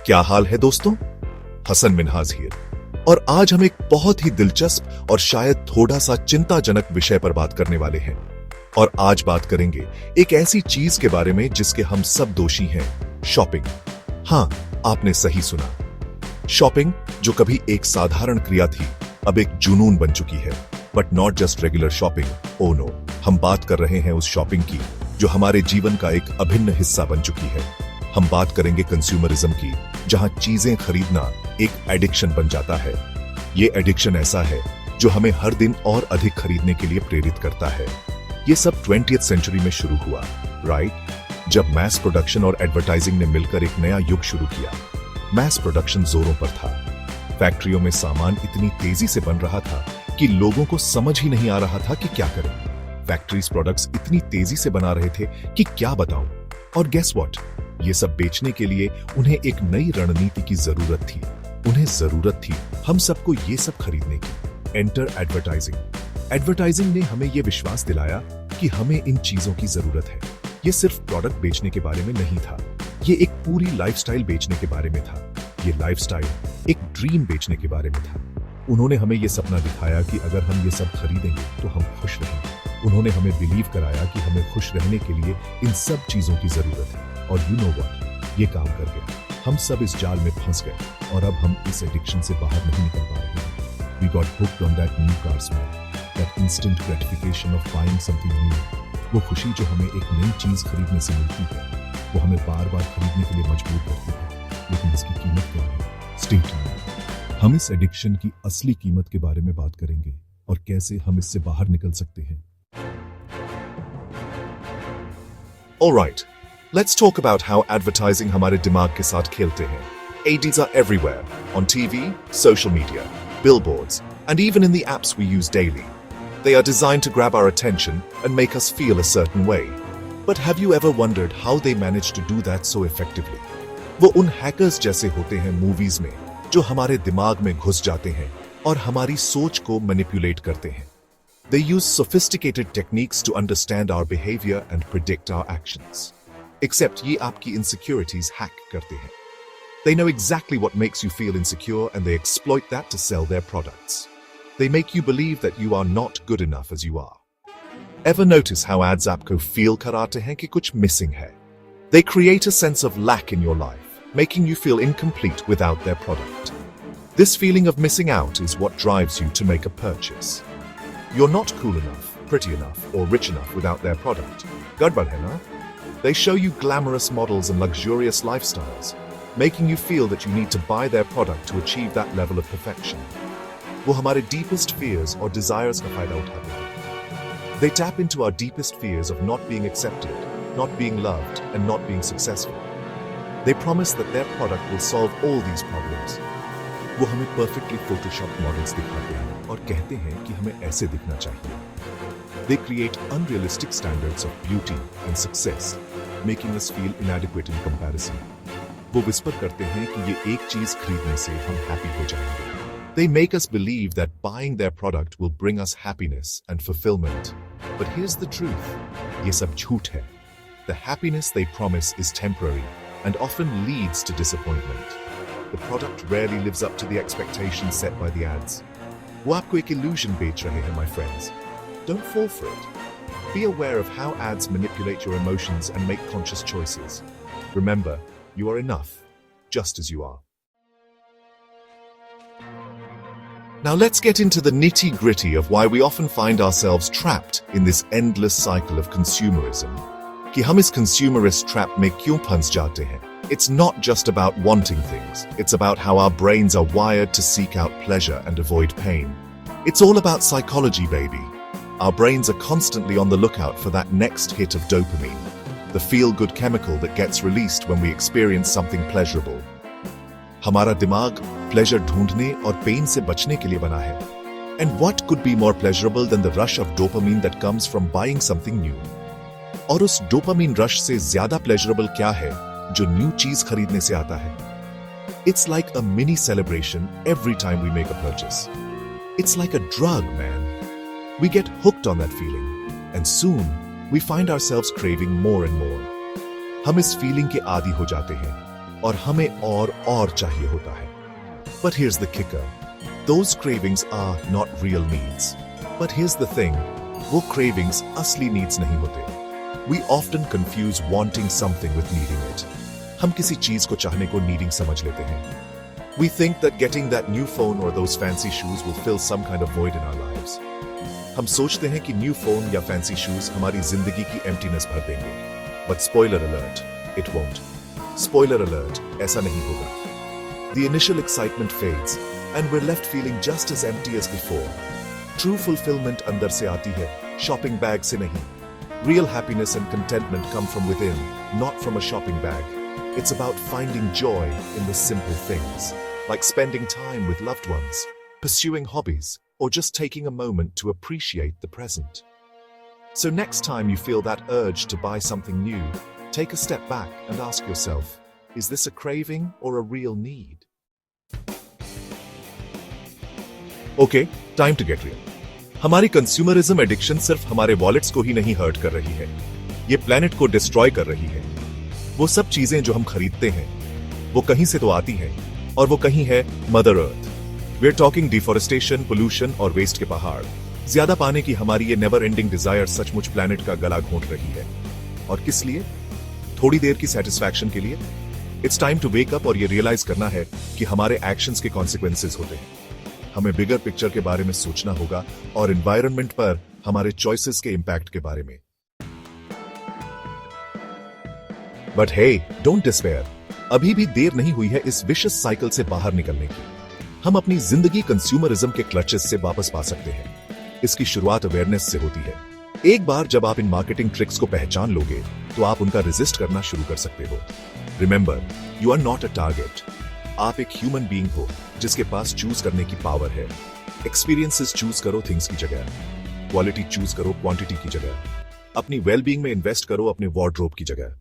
क्या हाल है दोस्तों? हसन मिनहाज हियर और आज हम एक बहुत ही दिलचस्प और शायद थोड़ा सा चिंताजनक विषय पर बात करने वाले हैं। और आज बात करेंगे एक ऐसी चीज के बारे में जिसके हम सब दोषी हैं, शॉपिंग। हाँ, आपने सही सुना। शॉपिंग जो कभी एक साधारण क्रिया थी, अब एक जुनून बन चुकी है। But not just regular shopping, oh no, हम बात कर रहे हैं उस शॉपिंग की जो हमारे जीवन का एक अभिन्न हिस्सा बन चुकी है। हम बात करेंगे कंज्यूमरिज्म की, जहां चीजें खरीदना एक एडिक्शन बन जाता है। ये एडिक्शन ऐसा है जो हमें हर दिन और अधिक खरीदने के लिए प्रेरित करता है। ये सब 20वीं सेंचुरी में शुरू हुआ, राइट? जब मैस प्रोडक्शन और एडवर्टाइजिंग ने मिलकर एक नया युग शुरू किया। मैस प्रोडक्शन जोरों पर था। फैक्ट्रियों में सामान इतनी तेजी से बन रहा था कि लोगों को समझ ही नहीं आ रहा था कि क्या करें। फैक्ट्रीज प्रोडक्ट्स इतनी तेजी से बना रहे थे कि क्या बताऊं। और गेस व्हाट, ये सब बेचने के लिए उन्हें एक नई रणनीति की जरूरत थी। उन्हें जरूरत थी हम सबको ये सब खरीदने की। Enter advertising. एडवर्टाइजिंग ने हमें यह विश्वास दिलाया कि हमें इन चीजों की जरूरत है। ये सिर्फ प्रोडक्ट बेचने के बारे में नहीं था, ये एक पूरी लाइफस्टाइल बेचने के बारे में था। ये लाइफस्टाइल एक ड्रीम बेचने के बारे में था। उन्होंने हमें यह सपना दिखाया कि अगर हम ये सब खरीदेंगे तो हम खुश रहेंगे। उन्होंने हमें बिलीव कराया कि हमें खुश रहने के लिए इन सब चीजों की जरूरत है। और यू नो व्हाट, ये काम कर गया। हम सब इस जाल में फंस गए और अब हम इस एडिक्शन से बाहर नहीं निकल पा रहे हैं। We got hooked on that new car smell, that instant gratification of buying something new। वो खुशी जो हमें एक नई चीज खरीदने से मिलती है, वो हमें बार बार खरीदने के लिए मजबूर करती है। लेकिन इसकी कीमत क्या है? Stay tuned। हम इस एडिक्शन की असली कीमत के बारे में बात करेंगे और कैसे हम इससे बाहर निकल सकते हैं। All right, let's talk about how advertising हमारे दिमाग के साथ खेलते हैं। Ads are everywhere, on TV, social media, billboards, and even in the apps we use daily. They are designed to grab our attention and make us feel a certain way. But have you ever wondered how they manage to do that so effectively? वो उन hackers जैसे होते हैं movies में, जो हमारे दिमाग में घुस जाते हैं और हमारी सोच को मैनिपुलेट करते हैं। They use sophisticated techniques to understand our behavior and predict our actions. Except ये आपकी insecurities hack करते हैं। They know exactly what makes you feel insecure and they exploit that to sell their products. They make you believe that you are not good enough as you are. Ever notice how ads आपको feel कराते हैं कि कुछ missing है? They create a sense of lack in your life, making you feel incomplete without their product. This feeling of missing out is what drives you to make a purchase. You're not cool enough, pretty enough, or rich enough without their product. Gadbad hai na? They show you glamorous models and luxurious lifestyles, making you feel that you need to buy their product to achieve that level of perfection. वो हमारे deepest fears or desires का फायदा उठाते हैं। They tap into our deepest fears of not being accepted, not being loved, and not being successful. They promise that their product will solve all these problems. वो हमें perfectly photoshopped models दिखाते हैं और कहते हैं कि हमें ऐसे दिखना चाहिए। They create unrealistic standards of beauty and success, making us feel inadequate in comparison. वो विस्पर करते हैं कि ये एक चीज खरीदने से हम happy हो जाएंगे। They make us believe that buying their product will bring us happiness and fulfillment. But here's the truth. ये सब झूठ है। The happiness they promise is temporary and often leads to disappointment. The product rarely lives up to the expectations set by the ads. वो आपको एक illusion बेच रहे हैं, my friends. Don't fall for it. Be aware of how ads manipulate your emotions and make conscious choices. Remember, you are enough, just as you are. Now let's get into the nitty-gritty of why we often find ourselves trapped in this endless cycle of consumerism. कि हम इस consumerist trap में क्यों फंस जाते हैं? It's not just about wanting things. It's about how our brains are wired to seek out pleasure and avoid pain. It's all about psychology, baby. Our brains are constantly on the lookout for that next hit of dopamine, the feel-good chemical that gets released when we experience something pleasurable. हमारा दिमाग pleasure ढूंढने और pain से बचने के लिए बना है. And what could be more pleasurable than the rush of dopamine that comes from buying something new? और उस dopamine rush से ज्यादा pleasurable क्या है जो न्यू चीज खरीदने से आता है? It's like a mini celebration every time we make a purchase. It's like a drug, man. We get hooked on that feeling, and soon we find ourselves craving more and more. हम इस feeling के आदी हो जाते हैं और हमें और चाहिए होता है। But here's the kicker. Those cravings are not real needs. But here's the thing. वो cravings असली needs नहीं होते। We often confuse wanting something with needing it. हम किसी चीज को चाहने को needing समझ लेते हैं। We think that getting that new phone or those fancy shoes will fill some kind of void in our lives. हम सोचते हैं कि न्यू फोन या फैंसी शूज हमारी जिंदगी की एम्प्टीनेस भर देंगे। But spoiler alert, it won't. Spoiler alert, ऐसा नहीं होगा। The initial excitement fades and we're left feeling just as empty as before. True fulfillment अंदर से आती है, shopping bag से नहीं। Real happiness and contentment come from within, not from a shopping bag. It's about finding joy in the simple things, like spending time with loved ones, pursuing hobbies, or just taking a moment to appreciate the present. So next time you feel that urge to buy something new, take a step back and ask yourself, is this a craving or a real need? Okay, time to get real. हमारी consumerism addiction सिर्फ हमारे wallets को ही नहीं hurt कर रही है, ये planet को डिस्ट्रॉय कर रही है। वो सब चीजें जो हम खरीदते हैं, वो कहीं से तो आती हैं, और वो कहीं है mother earth. We are talking deforestation, pollution और वेस्ट के पहाड़। ज्यादा पाने की हमारी ये नेवर एंडिंग डिजायर सचमुच प्लेनेट का गला घोंट रही है। और किस लिए? थोड़ी देर की सेटिस्फैक्शन के लिए? It's time to wake up और ये रियलाइज करना है कि हमारे एक्शंस के कॉन्सिक्वेंसेस होते हैं। हमें बिगर पिक्चर के बारे में सोचना होगा और एनवायरनमेंट पर हमारे चॉइसेस के इंपैक्ट के बारे में। But hey, don't despair. अभी भी देर नहीं हुई है इस विशियस साइकिल से बाहर निकलने की। हम अपनी जिंदगी कंज्यूमरिज्म के क्लचेस से वापस पा सकते हैं। इसकी शुरुआत अवेयरनेस से होती है। एक बार जब आप इन मार्केटिंग ट्रिक्स को पहचान लोगे, तो आप उनका रेजिस्ट करना शुरू कर सकते हो। Remember, you are not a target. आप एक ह्यूमन बीइंग हो जिसके पास चूज करने की पावर है। एक्सपीरियंसेस चूज करो थिंग्स की जगह, क्वालिटी चूज करो क्वांटिटी की जगह, अपनी वेलबींग में इन्वेस्ट करो अपने वार्डरोब की जगह।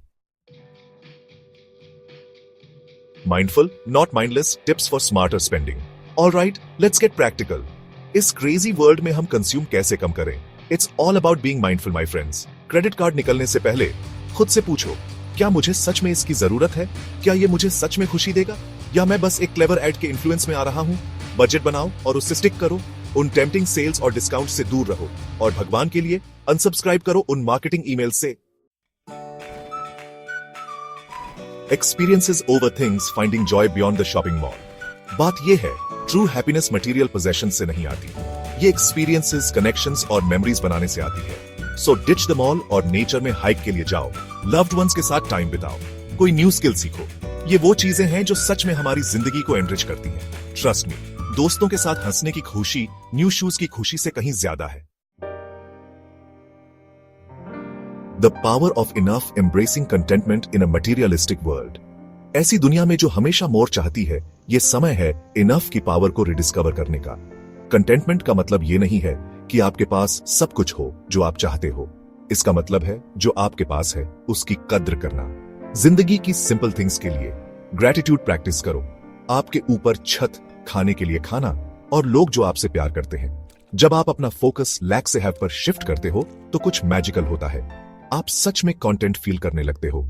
Mindful, not mindless, tips for smarter spending. All right, let's get practical. इस क्रेजी वर्ल्ड में हम कंज्यूम कैसे कम करें? It's all about being mindful, my friends. Credit card निकलने से पहले खुद से पूछो, क्या मुझे सच में इसकी जरूरत है? क्या ये मुझे सच में खुशी देगा? या मैं बस एक क्लेवर एड के इन्फ्लुएंस में आ रहा हूं? बजट बनाओ और उससे स्टिक करो। उन टेम्पटिंग सेल्स और डिस्काउंट से दूर रहो, और भगवान के लिए अनसब्सक्राइब करो उन मार्केटिंग ईमेल से। Experiences over things, finding joy beyond the shopping mall. बात यह है, ट्रू हैप्पीनेस मटेरियल पोजेशन से नहीं आती। ये एक्सपीरियंसेस, कनेक्शंस और मेमोरीज बनाने से आती है। सो डिच द मॉल और नेचर में हाइक के लिए जाओ। लव्ड वंस के साथ टाइम बिताओ। कोई न्यू स्किल सीखो। ये वो चीजें हैं जो सच में हमारी जिंदगी को एनरिच करती हैं। ट्रस्ट मी, दोस्तों के साथ हंसने की खुशी न्यू शूज की खुशी से कहीं ज्यादा है। The power of enough, embracing contentment in a materialistic world. ऐसी दुनिया में जो हमेशा मोर चाहती है, ये समय है इनफ की पावर को रिडिस्कवर करने का। कंटेंटमेंट का मतलब ये नहीं है कि आपके पास सब कुछ हो जो आप चाहते हो। इसका मतलब है जो आपके पास है उसकी कद्र करना। जिंदगी की सिंपल थिंग्स के लिए ग्रेटिट्यूड प्रैक्टिस करो। आपके ऊपर छत, खाने के लिए खाना और लोग जो आपसे प्यार करते हैं। जब आप अपना फोकस लैक से हैव पर शिफ्ट करते हो तो कुछ मैजिकल होता है। आप सच में कंटेंट फील करने लगते हो।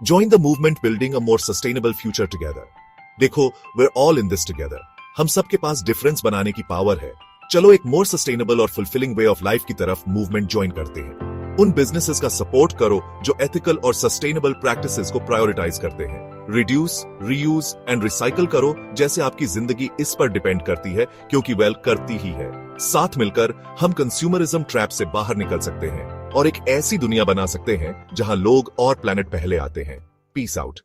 Join the movement building a more sustainable future together. देखो, we're all in this together. हम सबके पास डिफरेंस बनाने की पावर है। चलो एक मोर सस्टेनेबल और फुलफिलिंग वे ऑफ लाइफ की तरफ मूवमेंट ज्वाइन करते हैं। उन बिजनेसेस का सपोर्ट करो जो एथिकल और सस्टेनेबल प्रैक्टिसेस को प्रायोरिटाइज करते हैं। रिड्यूस, रीयूज एंड रिसाइकल करो जैसे आपकी जिंदगी इस पर डिपेंड करती है, क्योंकि वेल करती ही है। साथ मिलकर हम कंज्यूमरिज्म ट्रैप से बाहर निकल सकते हैं और एक ऐसी दुनिया बना सकते हैं जहां लोग और प्लेनेट पहले आते हैं। Peace out.